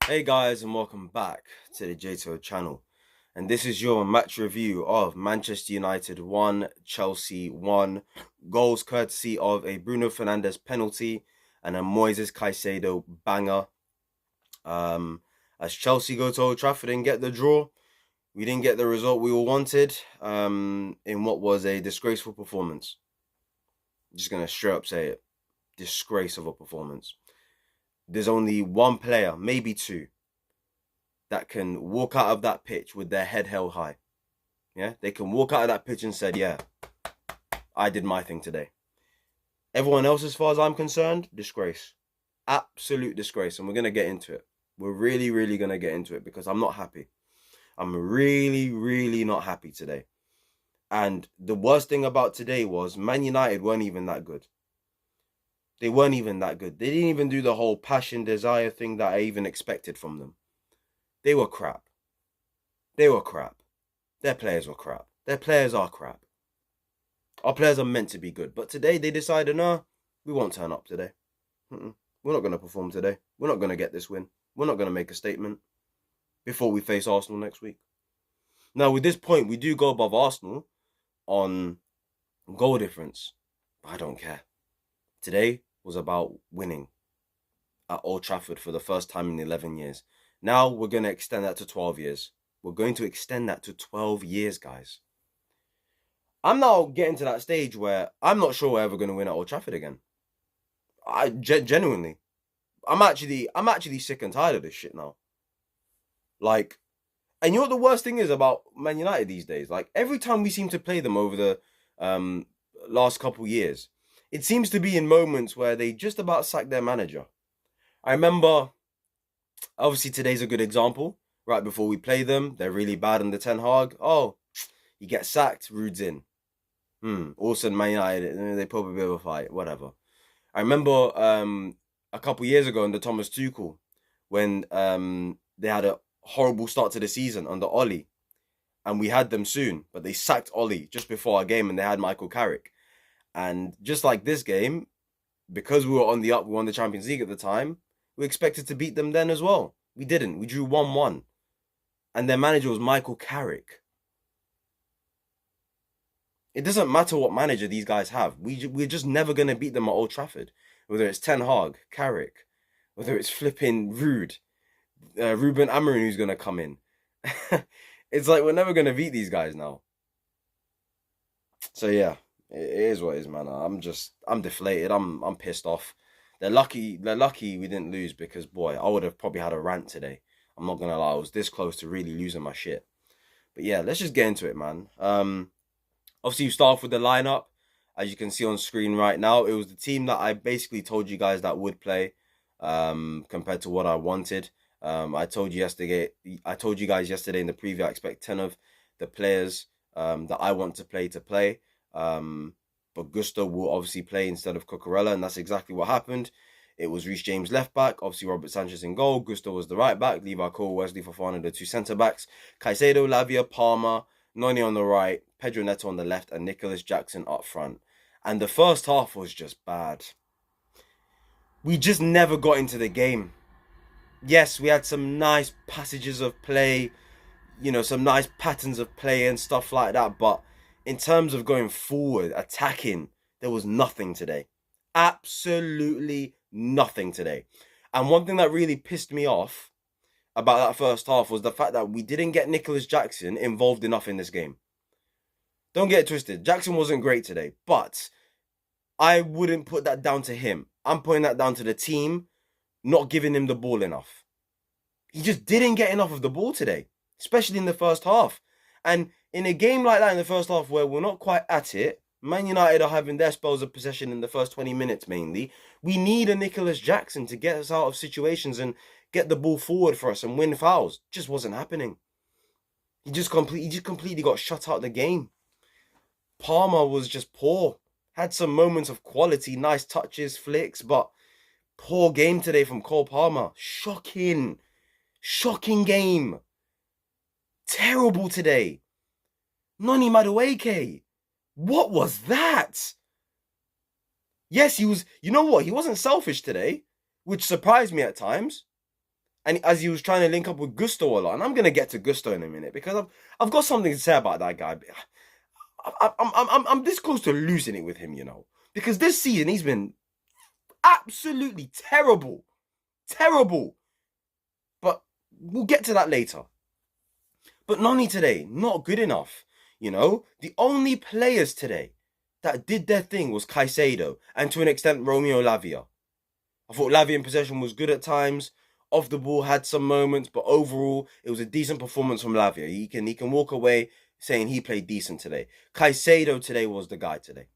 Hey guys, and welcome back to the Caicedo channel. And this is your match review of Manchester United 1, Chelsea 1. Goals courtesy of a Bruno Fernandes penalty and a Moises Caicedo banger. As Chelsea go to Old Trafford and get the draw, we didn't get the result we all wanted in what was a disgraceful performance. I'm just going to straight up say it. Disgrace of a performance. There's only one player, maybe two, that can walk out of that pitch with their head held high. Yeah, they can walk out of that pitch and said, yeah, I did my thing today. Everyone else, as far as I'm concerned, disgrace. Absolute disgrace. And we're going to get into it. We're really, really going to get into it because I'm not happy. I'm really, really not happy today. And the worst thing about today was Man United weren't even that good. They weren't even that good. They didn't even do the whole passion, desire thing that I even expected from them. They were crap. They were crap. Their players were crap. Their players are crap. Our players are meant to be good. But today they decided, no, we won't turn up today. We're not going to perform today. We're not going to get this win. We're not going to make a statement before we face Arsenal next week. Now, with this point, we do go above Arsenal on goal difference. But I don't care. Today was about winning at Old Trafford for the first time in 11 years. Now we're going to extend that to 12 years. We're going to extend that to 12 years, guys. I'm now getting to that stage where I'm not sure we're ever going to win at Old Trafford again. Genuinely, I'm actually sick and tired of this shit now. Like, and you know what the worst thing is about Man United these days? Like, every time we seem to play them over the last couple years, it seems to be in moments where they just about sack their manager. I remember, obviously today's a good example. Right before we play them, they're really bad under Ten Hag. Oh, he gets sacked, Rude's in. All of a sudden, Man United, they put up a bit of a fight, whatever. I remember a couple years ago under Thomas Tuchel, when they had a horrible start to the season under Ollie, and we had them soon, but they sacked Ollie just before our game, and they had Michael Carrick. And just like this game, because we were on the up, we won the Champions League at the time, we expected to beat them then as well. We didn't. We drew 1-1. And their manager was Michael Carrick. It doesn't matter what manager these guys have. We're just never going to beat them at Old Trafford. Whether it's Ten Hag, Carrick, whether it's flipping Rude, Ruben Amorim who's going to come in. It's like we're never going to beat these guys now. So yeah, it is what it is, man. I'm deflated. I'm pissed off. They're lucky we didn't lose because, boy, I would have probably had a rant today. I'm not going to lie. I was this close to really losing my shit. But yeah, let's just get into it, man. Obviously, you start off with the lineup. As you can see on screen right now, it was the team that I basically told you guys that would play compared to what I wanted. I told you guys yesterday in the preview, I expect 10 of the players that I want to play. But Gusto will obviously play instead of Cucurella, and that's exactly what happened. It was Reece James left back, obviously Robert Sanchez in goal. Gusto was the right back, Levi Cole, Wesley Fofana, the two centre backs. Caicedo, Lavia, Palmer, Noni on the right, Pedro Neto on the left, and Nicholas Jackson up front. And the first half was just bad. We just never got into the game. Yes, we had some nice passages of play, some nice patterns of play and stuff like that. But in terms of going forward, attacking, there was nothing today. Absolutely nothing today. And one thing that really pissed me off about that first half was the fact that we didn't get Nicholas Jackson involved enough in this game. Don't get it twisted. Jackson wasn't great today, but I wouldn't put that down to him. I'm putting that down to the team not giving him the ball enough. He just didn't get enough of the ball today, especially in the first half. And in a game like that in the first half where we're not quite at it, Man United are having their spells of possession in the first 20 minutes mainly. We need a Nicholas Jackson to get us out of situations and get the ball forward for us and win fouls. Just wasn't happening. He just completely got shut out of the game. Palmer was just poor. Had some moments of quality, nice touches, flicks, but poor game today from Cole Palmer. Shocking game. Terrible today. Noni Madueke. What was that? Yes, he was, you know what? He wasn't selfish today, which surprised me at times. And as he was trying to link up with Gusto a lot, and I'm gonna get to Gusto in a minute because I've got something to say about that guy. I'm this close to losing it with him, you know, because this season he's been absolutely terrible, terrible. But we'll get to that later. But Nani today, not good enough. You know, the only players today that did their thing was Caicedo and to an extent Romeo Lavia. I thought Lavia in possession was good at times. Off the ball had some moments, but overall it was a decent performance from Lavia. He can walk away saying he played decent today. Caicedo today was the guy today.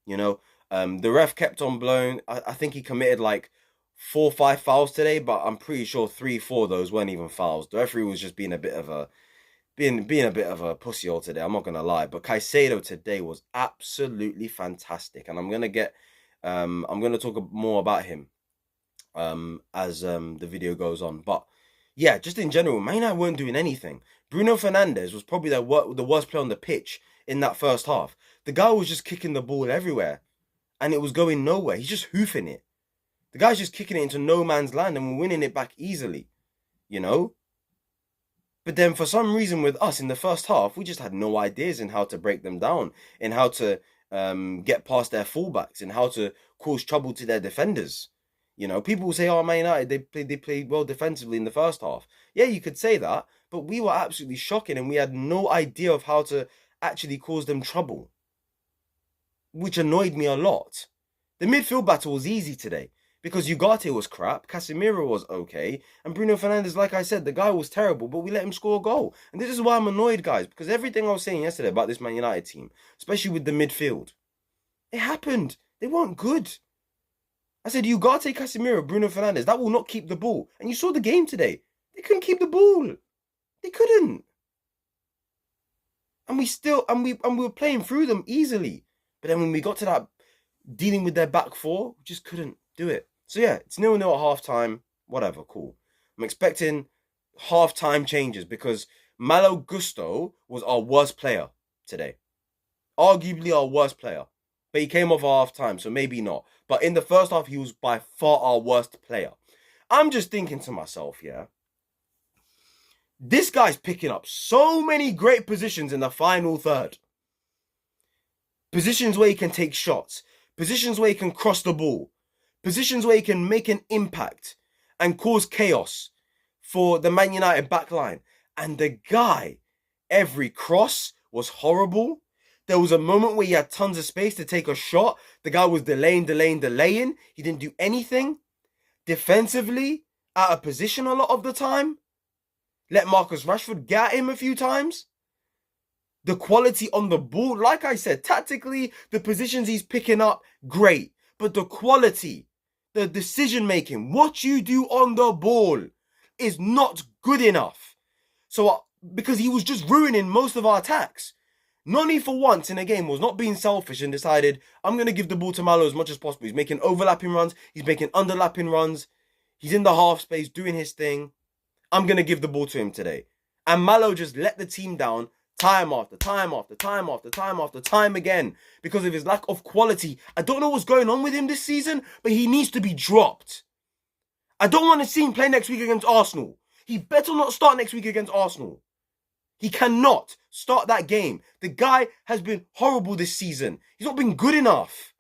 You know, the ref kept on blowing. I think he committed like 4 or 5 fouls today, but I'm pretty sure 3 or 4 of those weren't even fouls. The referee was just being a bit of a pussyhole today. I'm not gonna lie, but Caicedo today was absolutely fantastic, and I'm gonna talk more about him as the video goes on. But yeah, just in general, Man United weren't doing anything. Bruno Fernandes was probably the worst player on the pitch in that first half. The guy was just kicking the ball everywhere, and it was going nowhere. He's just hoofing it. The guy's just kicking it into no man's land, and we're winning it back easily, you know. But then for some reason with us in the first half, we just had no ideas in how to break them down, in how to get past their fullbacks, in how to cause trouble to their defenders. You know, people will say, "Oh, Man United, they played well defensively in the first half." Yeah, you could say that, but we were absolutely shocking, and we had no idea of how to actually cause them trouble, which annoyed me a lot. The midfield battle was easy today because Ugarte was crap, Casemiro was okay, and Bruno Fernandes, like I said, the guy was terrible, but we let him score a goal. And this is why I'm annoyed, guys, because everything I was saying yesterday about this Man United team, especially with the midfield, it happened. They weren't good. I said, Ugarte, Casemiro, Bruno Fernandes, that will not keep the ball. And you saw the game today. They couldn't keep the ball. They couldn't. And we were playing through them easily. But then when we got to that dealing with their back four, we just couldn't do it. So yeah, it's 0-0 at half time. Whatever, cool. I'm expecting half time changes because Malo Gusto was our worst player today. Arguably our worst player. But he came off at half time, so maybe not. But in the first half, he was by far our worst player. I'm just thinking to myself, yeah, this guy's picking up so many great positions in the final third. Positions where he can take shots. Positions where he can cross the ball. Positions where he can make an impact and cause chaos for the Man United backline. And the guy, every cross was horrible. There was a moment where he had tons of space to take a shot. The guy was delaying. He didn't do anything. Defensively, out of position a lot of the time. Let Marcus Rashford get at him a few times. The quality on the ball, like I said, tactically, the positions he's picking up, great. But the quality, the decision making, what you do on the ball is not good enough. So, because he was just ruining most of our attacks. Nani, for once in a game, was not being selfish and decided, I'm going to give the ball to Malo as much as possible. He's making overlapping runs. He's making underlapping runs. He's in the half space doing his thing. I'm going to give the ball to him today. And Malo just let the team down time after time after time after time after time again because of his lack of quality. I don't know what's going on with him this season, but he needs to be dropped. I don't want to see him play next week against Arsenal. He better not start next week against Arsenal. He cannot start that game. The guy has been horrible this season. He's not been good enough.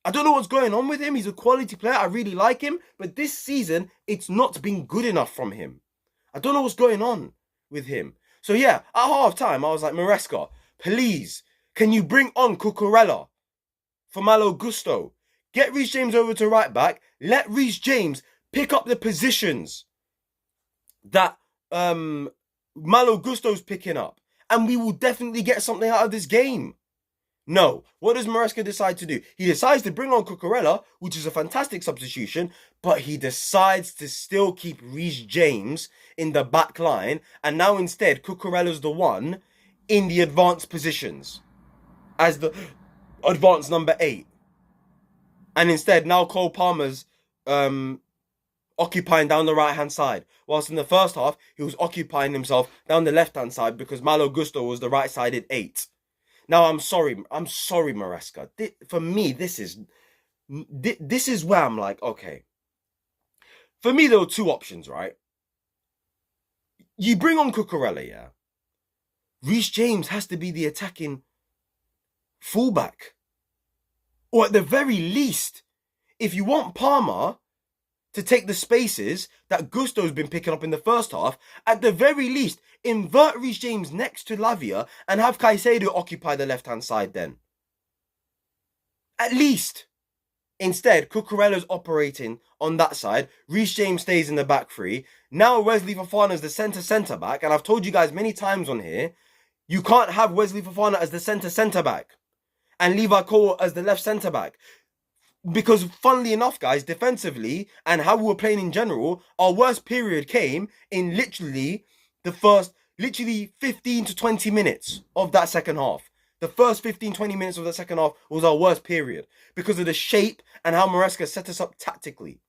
I don't know what's going on with him. He's a quality player. I really like him. But this season, it's not been good enough from him. I don't know what's going on with him. So yeah, at half time, I was like, Maresca, please, can you bring on Cucurella for Malo Gusto? Get Reece James over to right back. Let Reece James pick up the positions that Malo Gusto's picking up. And we will definitely get something out of this game. No. What does Maresca decide to do? He decides to bring on Cucurella, which is a fantastic substitution, but he decides to still keep Reece James in the back line, and now instead Cucurella's the one in the advanced positions as the advanced number 8. And instead now Cole Palmer's occupying down the right hand side, whilst in the first half he was occupying himself down the left hand side because Malo Gusto was the right sided 8. Now I'm sorry Maresca. For me, this is where I'm like, okay. For me, there were two options, right? You bring on Cucurella, yeah. Reece James has to be the attacking fullback. Or at the very least, if you want Palmer to take the spaces that Gusto's been picking up in the first half, at the very least, invert Reece James next to Lavia and have Caicedo occupy the left-hand side then. At least. Instead, Cucurella's operating on that side. Reece James stays in the back three. Now Wesley Fofana's the centre back. And I've told you guys many times on here, you can't have Wesley Fofana as the centre back and Levi Cole as the left centre back. Because funnily enough, guys, defensively and how we were playing in general, our worst period came in literally the first 15 to 20 minutes of that second half. The first 15-20 minutes of the second half was our worst period because of the shape and how Maresca set us up tactically.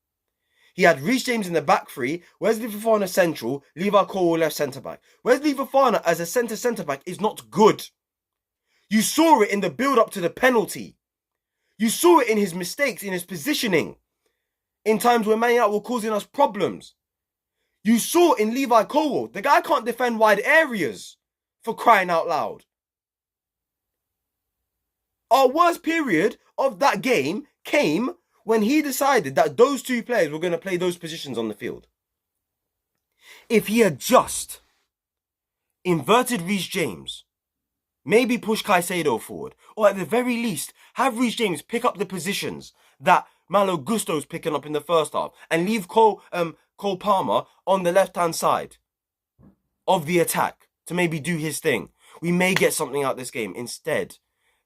He had Reece James in the back three, Wesley Fofana central, Levi Cole left centre-back. Wesley Fofana as a centre-back is not good. You saw it in the build-up to the penalty. You saw it in his mistakes, in his positioning, in times where Man United were causing us problems. You saw in Levi Cole, the guy can't defend wide areas, for crying out loud. Our worst period of that game came when he decided that those two players were going to play those positions on the field. If he had just inverted Reece James, maybe push Caicedo forward, or at the very least, have Reece James pick up the positions that Malo Gusto's picking up in the first half and leave Cole Palmer on the left-hand side of the attack to maybe do his thing. We may get something out this game. Instead,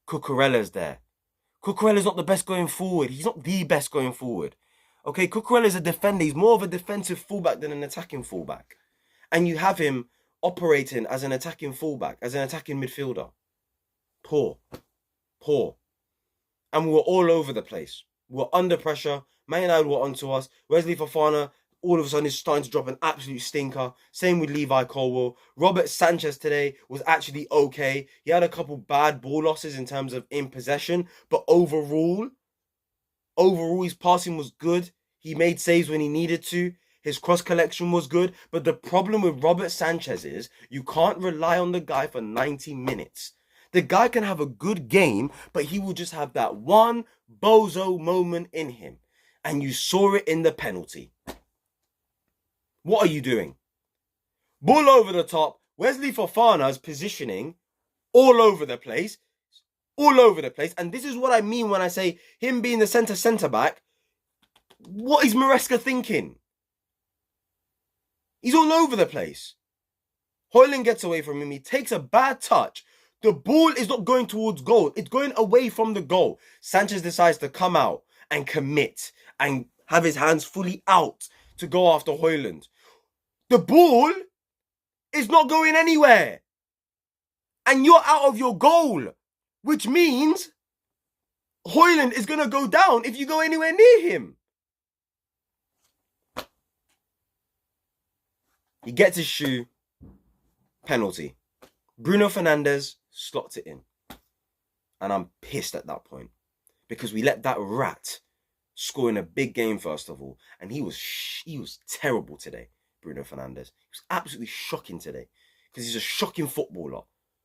Cucurella's there. Cucurella's not the best going forward. He's not the best going forward. Okay, Cucurella's a defender. He's more of a defensive fullback than an attacking fullback. And you have him operating as an attacking fullback, as an attacking midfielder. Poor. And we were all over the place. We were under pressure. Man United were onto us. Wesley Fofana all of a sudden is starting to drop an absolute stinker. Same with Levi Colwill. Robert Sanchez today was actually okay. He had a couple bad ball losses in terms of in possession, but overall his passing was good. He made saves when he needed to. His cross collection was good. But the problem with Robert Sanchez is you can't rely on the guy for 90 minutes. The guy can have a good game, but he will just have that one bozo moment in him. And you saw it in the penalty. What are you doing? Ball over the top. Wesley Fofana's positioning all over the place. And this is what I mean when I say him being the centre-back. What is Maresca thinking? He's all over the place. Højlund gets away from him. He takes a bad touch. The ball is not going towards goal. It's going away from the goal. Sanchez decides to come out and commit and have his hands fully out to go after Højlund. The ball is not going anywhere. And you're out of your goal. Which means Højlund is going to go down if you go anywhere near him. He gets his shoe. Penalty. Bruno Fernandes slots it in. And I'm pissed at that point. Because we let that rat score in a big game first of all. And he was terrible today, Bruno Fernandes. He was absolutely shocking today. Because he's a shocking footballer.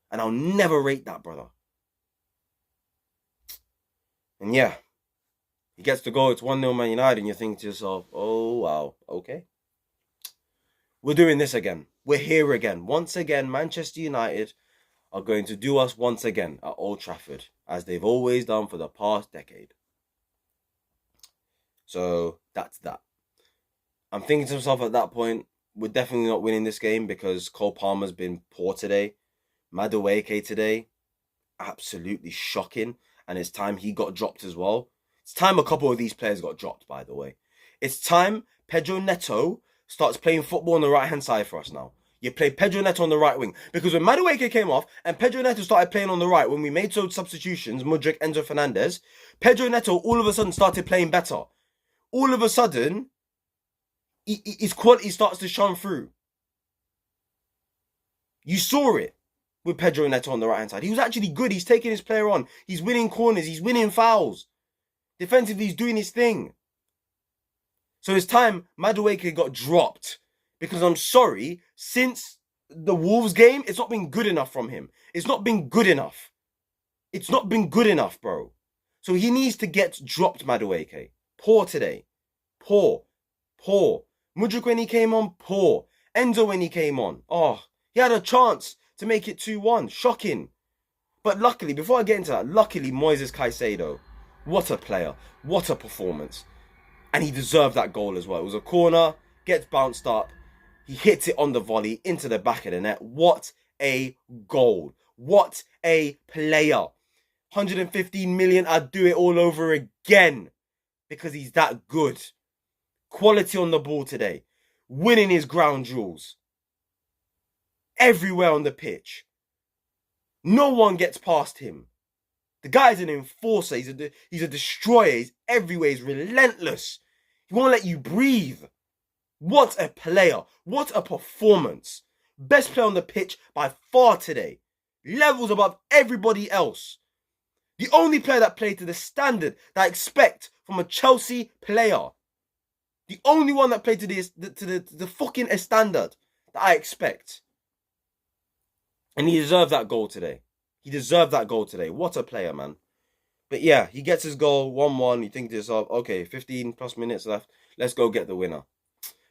And I'll never rate that brother. And yeah, he gets the goal. It's 1-0 Man United. And you're thinking to yourself, oh, wow, okay. We're doing this again. We're here again. Once again, Manchester United are going to do us once again at Old Trafford, as they've always done for the past decade. So that's that. I'm thinking to myself at that point, we're definitely not winning this game because Cole Palmer's been poor today. Madueke today, absolutely shocking. And it's time he got dropped as well. It's time a couple of these players got dropped, by the way. It's time Pedro Neto starts playing football on the right-hand side for us now. You play Pedro Neto on the right wing. Because when Madueke came off and Pedro Neto started playing on the right, when we made those substitutions, Mudryk, Enzo Fernandez, Pedro Neto all of a sudden started playing better. All of a sudden, his quality starts to shine through. You saw it with Pedro Neto on the right-hand side. He was actually good. He's taking his player on. He's winning corners. He's winning fouls. Defensively, he's doing his thing. So it's time Madueke got dropped Because I'm sorry, since the Wolves game, it's not been good enough from him. It's not been good enough. It's not been good enough, bro. So he needs to get dropped, Madueke. Poor today. Poor. Poor. Mudryk when he came on, poor. Enzo when he came on. Oh, he had a chance to make it 2-1. Shocking. But luckily, before I get into that, luckily Moises Caicedo. What a player. What a performance. And he deserved that goal as well. It was a corner, gets bounced up. He hits it on the volley into the back of the net. What a goal. What a player. 115 million, I'd do it all over again. Because he's that good. Quality on the ball today. Winning his ground duels. Everywhere on the pitch. No one gets past him. The guy's an enforcer. He's a destroyer. He's everywhere. He's relentless. He won't let you breathe. What a player. What a performance. Best player on the pitch by far today. Levels above everybody else. The only player that played to the standard that I expect from a Chelsea player. The only one that played to the fucking standard that I expect. And he deserved that goal today. He deserved that goal today. What a player, man. But yeah, he gets his goal, 1-1. You think to yourself, okay, 15 plus minutes left. Let's go get the winner.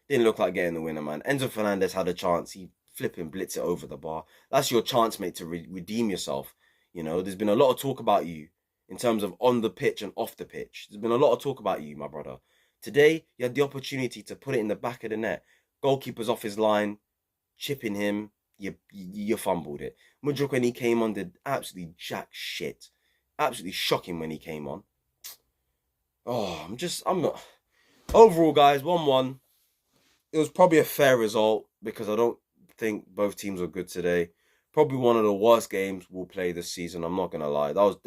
Didn't look like getting the winner, man. Enzo Fernandez had a chance. He flipping blitz it over the bar. That's your chance, mate, to redeem yourself. You know, there's been a lot of talk about you in terms of on the pitch and off the pitch. There's been a lot of talk about you, my brother. Today, you had the opportunity to put it in the back of the net. Goalkeeper's off his line, chipping him. You fumbled it. Mudryk, when he came on, did absolutely jack shit. Absolutely shocking when he came on. Oh, I'm not. Overall, guys, 1-1. It was probably a fair result because I don't think both teams were good today. Probably one of the worst games we'll play this season. I'm not gonna lie. That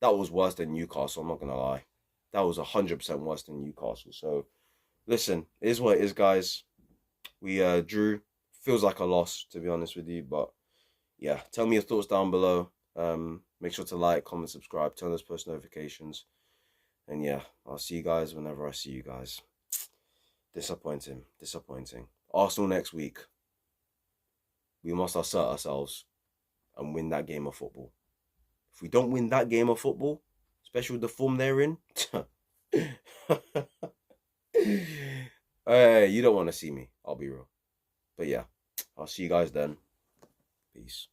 was worse than Newcastle. I'm not gonna lie. That was 100% worse than Newcastle. So, listen, it is what it is, guys. We drew. Feels like a loss, to be honest with you, but yeah, tell me your thoughts down below. Make sure to like, comment, subscribe, turn those post notifications. And yeah, I'll see you guys whenever I see you guys. Disappointing. Arsenal next week. We must assert ourselves and win that game of football. If we don't win that game of football, especially with the form they're in, hey, you don't want to see me. I'll be real. But yeah, I'll see you guys then. Peace.